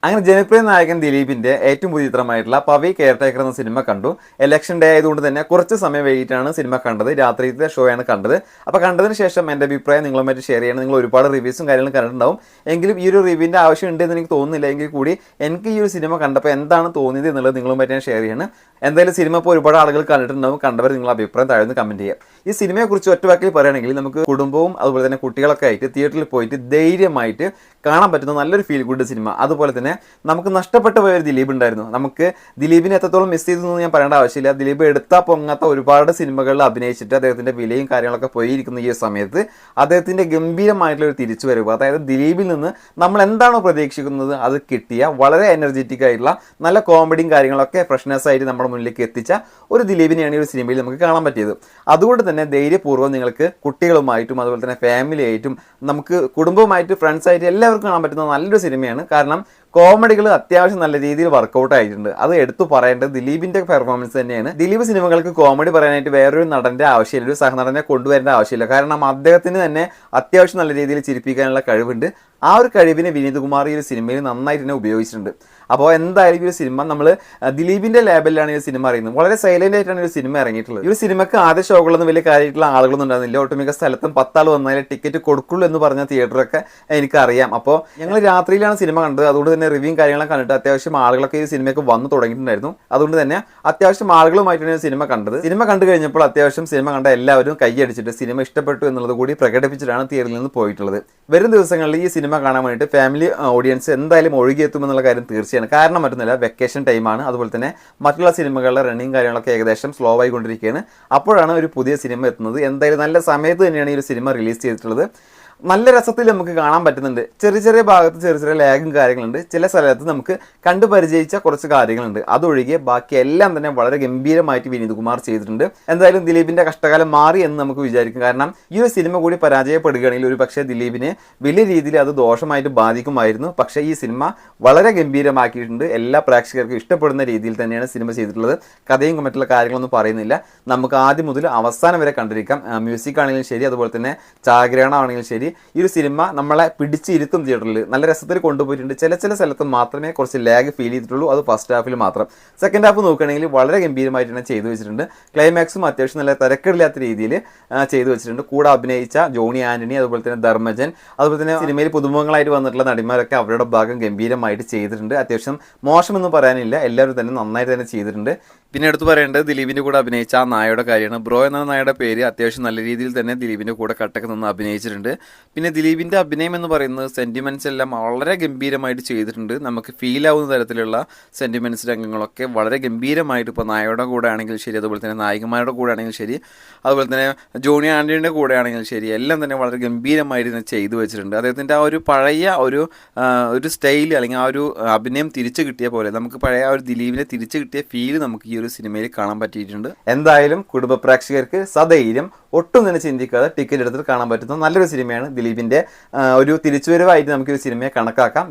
അങ്ങനെ ജനപ്രിയ നായകൻ ദിലീപിന്റെ ഏറ്റവും പുതിയ ചിത്രമായിട്ടുള്ള പവി കെയർടേക്കർ എന്ന സിനിമ കണ്ടു. ഇലക്ഷൻ ഡേ ആയതുകൊണ്ട് തന്നെ കുറച്ച് സമയം വൈകിട്ടാണ് സിനിമ കണ്ടത്. രാത്രിയിലത്തെ ഷോ ആണ് കണ്ടത്. അപ്പോൾ കണ്ടതിന് ശേഷം എൻ്റെ അഭിപ്രായം നിങ്ങളുമായിട്ട് ഷെയർ ചെയ്യണം. നിങ്ങൾ ഒരുപാട് റിവ്യൂസും കാര്യങ്ങളും കണ്ടിട്ടുണ്ടാവും. എങ്കിലും ഈ ഒരു റിവ്യൂവിൻ്റെ ആവശ്യം ഉണ്ടെന്ന് എനിക്ക് തോന്നുന്നില്ല. എങ്കിൽ കൂടി എനിക്ക് ഈ ഒരു സിനിമ കണ്ടപ്പോൾ എന്താണ് തോന്നിയത് എന്നുള്ളത് നിങ്ങളുമായിട്ട് ഞാൻ ഷെയർ ചെയ്യണം. എന്തായാലും സിനിമ ഇപ്പോൾ ഒരുപാട് ആളുകൾ കണ്ടിട്ടുണ്ടാവും. കണ്ടവർ നിങ്ങളുടെ അഭിപ്രായം താഴെ കമൻറ്റ് ചെയ്യാം. ഈ സിനിമയെക്കുറിച്ച് ഒറ്റവാക്കിൽ പറയുകയാണെങ്കിൽ നമുക്ക് കുടുംബവും അതുപോലെ തന്നെ കുട്ടികളൊക്കെ ആയിട്ട് തിയേറ്ററിൽ പോയിട്ട് ധൈര്യമായിട്ട് കാണാൻ പറ്റുന്ന നല്ലൊരു ഫീൽ ഗുഡ് സിനിമ. അതുപോലെ തന്നെ നമുക്ക് നഷ്ടപ്പെട്ട പോയ ഒരു ദിലീപ് ഉണ്ടായിരുന്നു. നമുക്ക് ദിലീപിനെ എത്രത്തോളം മിസ് ചെയ്തു ഞാൻ പറയേണ്ട ആവശ്യമില്ല. ദിലീപ് എടുത്താ പൊങ്ങാത്ത ഒരുപാട് സിനിമകളിൽ അഭിനയിച്ചിട്ട് അദ്ദേഹത്തിന്റെ വിലയും കാര്യങ്ങളൊക്കെ പോയിരിക്കുന്ന ഈ സമയത്ത് അദ്ദേഹത്തിന്റെ ഗംഭീരമായിട്ടുള്ള ഒരു തിരിച്ചുവരവ്, അതായത് ദിലീപിൽ നിന്ന് നമ്മൾ എന്താണോ പ്രതീക്ഷിക്കുന്നത് അത് കിട്ടിയ വളരെ എനർജറ്റിക് ആയിട്ടുള്ള നല്ല കോമഡിയും കാര്യങ്ങളൊക്കെ ഫ്രഷ്നെസ് ആയിട്ട് നമ്മുടെ മുന്നിലേക്ക് എത്തിച്ച ഒരു ദിലീപിനെയാണ് ഈ ഒരു സിനിമയിൽ നമുക്ക് കാണാൻ പറ്റിയത്. അതുകൊണ്ട് തന്നെ ധൈര്യപൂർവ്വം നിങ്ങൾക്ക് കുട്ടികളുമായിട്ടും അതുപോലെ തന്നെ ഫാമിലി ആയിട്ടും നമുക്ക് കുടുംബവുമായിട്ട് ഫ്രണ്ട്സായിട്ട് എല്ലാവർക്കും കാണാൻ പറ്റുന്ന നല്ലൊരു സിനിമയാണ്. കാരണം കോമഡികൾ അത്യാവശ്യം നല്ല രീതിയിൽ വർക്കൗട്ട് ആയിട്ടുണ്ട്. അത് എടുത്തു പറയേണ്ടത് ദിലീപിന്റെ പെർഫോമൻസ് തന്നെയാണ്. ദിലീപ് സിനിമകൾക്ക് കോമഡി പറയാനായിട്ട് വേറൊരു നടന്റെ ആവശ്യമില്ല, ഒരു സഹനടനെ കൊണ്ടുവരേണ്ട ആവശ്യമില്ല. കാരണം അദ്ദേഹത്തിന് തന്നെ അത്യാവശ്യം നല്ല രീതിയിൽ ചിരിപ്പിക്കാനുള്ള കഴിവുണ്ട്. ആ ഒരു കഴിവിനെ വിനീത് കുമാർ ഈ ഒരു സിനിമയിൽ നന്നായിട്ട് തന്നെ ഉപയോഗിച്ചിട്ടുണ്ട്. അപ്പോൾ എന്തായാലും ഈ ഒരു സിനിമ നമ്മൾ ദിലീപിന്റെ ലേബലിലാണ് ഈ ഒരു സിനിമ അറിയുന്നത്. വളരെ സൈലന്റ് ആയിട്ടാണ് ഈ ഒരു സിനിമ ഇറങ്ങിയിട്ടുള്ളത്. ഈ ഒരു സിനിമക്ക് ആദ്യ ഷോകളൊന്നും വലിയ കാര്യമായിട്ടുള്ള ആളുകളൊന്നും ഉണ്ടായിരുന്നില്ല. ഒട്ടുമിക്ക സ്ഥലത്തും 10 ആൾ വന്നാലേ ടിക്കറ്റ് കൊടുക്കുള്ളൂ എന്ന് പറഞ്ഞ തിയേറ്ററൊക്കെ എനിക്കറിയാം. അപ്പോൾ ഞങ്ങൾ രാത്രിയിലാണ് സിനിമ കണ്ടത്. അതുകൊണ്ട് തന്നെ റിവ്യൂ കാര്യങ്ങളൊക്കെ കണ്ടിട്ട് അത്യാവശ്യം ആളുകളൊക്കെ ഈ സിനിമയ്ക്ക് വന്നു തുടങ്ങിയിട്ടുണ്ടായിരുന്നു. അതുകൊണ്ട് തന്നെ അത്യാവശ്യം ആളുകളുമായിട്ടാണ് ഈ സിനിമ കണ്ടത്. സിനിമ കണ്ടു കഴിഞ്ഞപ്പോൾ അത്യാവശ്യം സിനിമ കണ്ട എല്ലാവരും കൈയടിച്ചിട്ട് സിനിമ ഇഷ്ടപ്പെട്ടു എന്നുള്ളത് കൂടി പ്രകടിപ്പിച്ചിട്ടാണ് തിയേറ്ററിൽ നിന്ന് പോയിട്ടുള്ളത്. വരും ദിവസങ്ങളിൽ ഈ സിനിമ കാണാൻ വേണ്ടിയിട്ട് ഫാമിലി ഓഡിയൻസ് എന്തായാലും ഒഴുകിയെത്തുമെന്നുള്ള കാര്യം തീർച്ചയാണ്. കാരണം മറ്റൊന്നുമില്ല, വെക്കേഷൻ ടൈമാണ്. അതുപോലെ തന്നെ മറ്റുള്ള സിനിമകളുടെ റണ്ണിങ് കാര്യങ്ങളൊക്കെ ഏകദേശം സ്ലോ ആയിക്കൊണ്ടിരിക്കുകയാണ്. അപ്പോഴാണ് ഒരു പുതിയ സിനിമ എത്തുന്നത്. എന്തായാലും നല്ല സമയത്ത് തന്നെയാണ് ഈ ഒരു സിനിമ റിലീസ് ചെയ്തിട്ടുള്ളത്. നല്ല രസത്തിൽ നമുക്ക് കാണാൻ പറ്റുന്നുണ്ട്. ചെറിയ ചെറിയ ഭാഗത്ത് ചെറിയ ചെറിയ ലാഗും കാര്യങ്ങളുണ്ട്. ചില സ്ഥലത്ത് നമുക്ക് കണ്ടു പരിചയിച്ച കുറച്ച് കാര്യങ്ങളുണ്ട്. അതൊഴികെ ബാക്കി എല്ലാം തന്നെ വളരെ ഗംഭീരമായിട്ട് വിനീത് കുമാർ ചെയ്തിട്ടുണ്ട്. എന്തായാലും ദിലീപിന്റെ കഷ്ടകാലം മാറി എന്ന് നമുക്ക് വിചാരിക്കും. കാരണം ഈ ഒരു സിനിമ കൂടി പരാജയപ്പെടുകയാണെങ്കിൽ ഒരു പക്ഷേ ദിലീപിന് വലിയ രീതിയിൽ അത് ദോഷമായിട്ട് ബാധിക്കുമായിരുന്നു. പക്ഷേ ഈ സിനിമ വളരെ ഗംഭീരമാക്കിയിട്ടുണ്ട്. എല്ലാ പ്രേക്ഷകർക്കും ഇഷ്ടപ്പെടുന്ന രീതിയിൽ തന്നെയാണ് സിനിമ ചെയ്തിട്ടുള്ളത്. കഥയും മറ്റുള്ള കാര്യങ്ങളൊന്നും പറയുന്നില്ല. നമുക്ക് ആദ്യം മുതൽ അവസാനം വരെ കണ്ടിരിക്കാം. മ്യൂസിക് ആണെങ്കിലും ശരി, അതുപോലെ തന്നെ ഛായാഗ്രഹണം ആണെങ്കിലും ശരി, ഈ ഒരു സിനിമ നമ്മളെ പിടിച്ചിരുത്തും. തിയേറ്ററിൽ നല്ല രസത്തിൽ കൊണ്ടുപോയിട്ടുണ്ട്. ചില സ്ഥലത്ത് മാത്രമേ കുറച്ച് ലാഗ് ഫീൽ ചെയ്തിട്ടുള്ളൂ. അത് ഫസ്റ്റ് ഹാഫിൽ മാത്രം. സെക്കൻഡ് ഹാഫ് നോക്കുകയാണെങ്കിൽ വളരെ ഗംഭീരമായിട്ട് തന്നെ ചെയ്തു വെച്ചിട്ടുണ്ട്. ക്ലൈമാക്സും അത്യാവശ്യം നല്ല തിരക്കില്ലാത്ത രീതിയിൽ ചെയ്തു വെച്ചിട്ടുണ്ട്. കൂടെ അഭിനയിച്ച ജോണി ആന്റണി, അതുപോലെ തന്നെ ധർമ്മജൻ, അതുപോലെ തന്നെ സിനിമയിൽ പുതുമുഖങ്ങളായിട്ട് വന്നിട്ടുള്ള നടിമാരൊക്കെ അവരുടെ ഭാഗം ഗംഭീരമായിട്ട് ചെയ്തിട്ടുണ്ട്. അത്യാവശ്യം മോശമൊന്നും പറയാനില്ല, എല്ലാവരും തന്നെ നന്നായിട്ട് തന്നെ ചെയ്തിട്ടുണ്ട്. പിന്നെ എടുത്ത് പറയേണ്ടത് ദിലീപിൻ്റെ കൂടെ അഭിനയിച്ച ആ നായയുടെ കാര്യമാണ്. ബ്രോ എന്ന നായയുടെ പേര് അത്യാവശ്യം നല്ല രീതിയിൽ തന്നെ ദിലീപിൻ്റെ കൂടെ കട്ടക്ക് നിന്ന് അഭിനയിച്ചിട്ടുണ്ട്. പിന്നെ ദിലീപിൻ്റെ അഭിനയം എന്ന് പറയുന്നത് സെൻറ്റിമെൻറ്റ്സ് എല്ലാം വളരെ ഗംഭീരമായിട്ട് ചെയ്തിട്ടുണ്ട്. നമുക്ക് ഫീൽ ആവുന്ന തരത്തിലുള്ള സെൻറ്റിമെൻറ്റ്സ് രംഗങ്ങളൊക്കെ വളരെ ഗംഭീരമായിട്ട് ഇപ്പോൾ നായയുടെ കൂടെ ആണെങ്കിൽ ശരി, അതുപോലെ തന്നെ നായികമാരുടെ കൂടെ ആണെങ്കിൽ ശരി, അതുപോലെ തന്നെ ജോണി ആൻ്റണിയുടെ കൂടെ ആണെങ്കിലും ശരി, എല്ലാം തന്നെ വളരെ ഗംഭീരമായിട്ട് തന്നെ ചെയ്തു വെച്ചിട്ടുണ്ട്. അദ്ദേഹത്തിൻ്റെ ആ ഒരു പഴയ ഒരു സ്റ്റൈൽ അല്ലെങ്കിൽ ആ ഒരു അഭിനയം തിരിച്ചു കിട്ടിയ പോലെ നമുക്ക് പഴയ ആ ഒരു ദിലീപിനെ തിരിച്ചു കിട്ടിയ ഫീൽ നമുക്ക് ഈ ഒരു സിനിമയിൽ കാണാൻ പറ്റിയിട്ടുണ്ട്. എന്തായാലും കുടുംബ പ്രേക്ഷകർക്ക് സധൈര്യം ഒട്ടും തന്നെ ചിന്തിക്കാതെ ടിക്കറ്റ് എടുത്തിട്ട് കാണാൻ പറ്റുന്ന നല്ലൊരു സിനിമയാണ്. ദിലീപിൻ്റെ ഒരു തിരിച്ചുവരവായിട്ട് നമുക്ക് ഈ സിനിമയെ കണക്കാക്കാം.